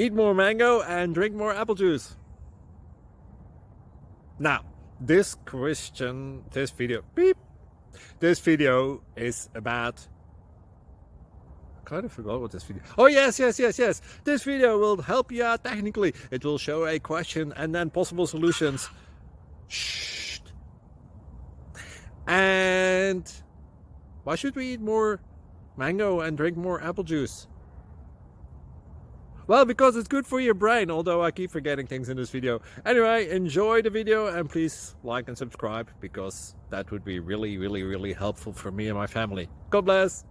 eat more mango and drink more apple juice. Now, this video is about, I kind of forgot what this video. Oh yes. This video will help you out technically. It will show a question and then possible solutions. Shh. And why should we eat more mango and drink more apple juice? Well, because it's good for your brain, although I keep forgetting things in this video. Anyway, enjoy the video and please like and subscribe, because that would be really helpful for me and my family. God bless!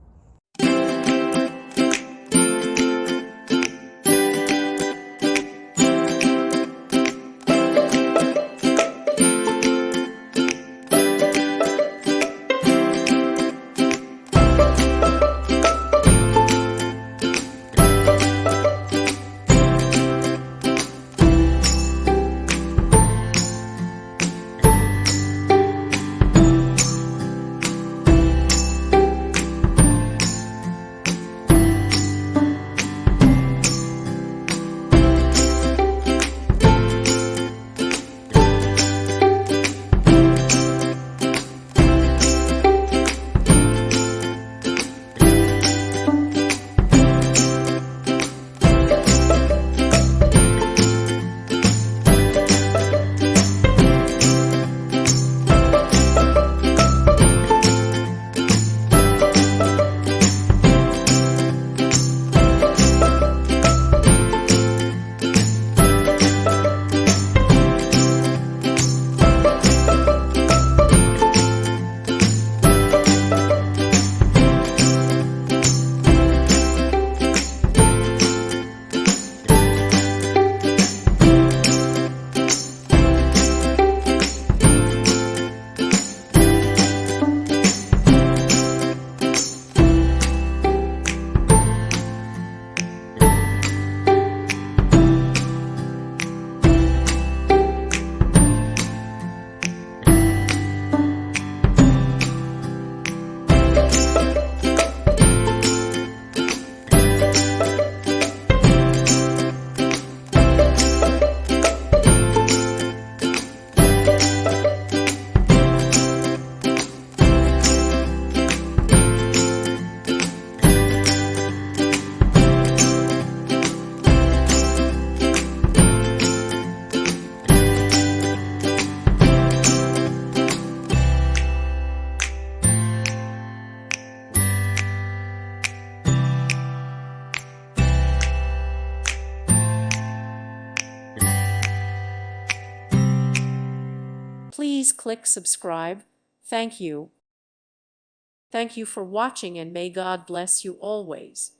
Please click subscribe. Thank you. Thank you for watching, and may God bless you always.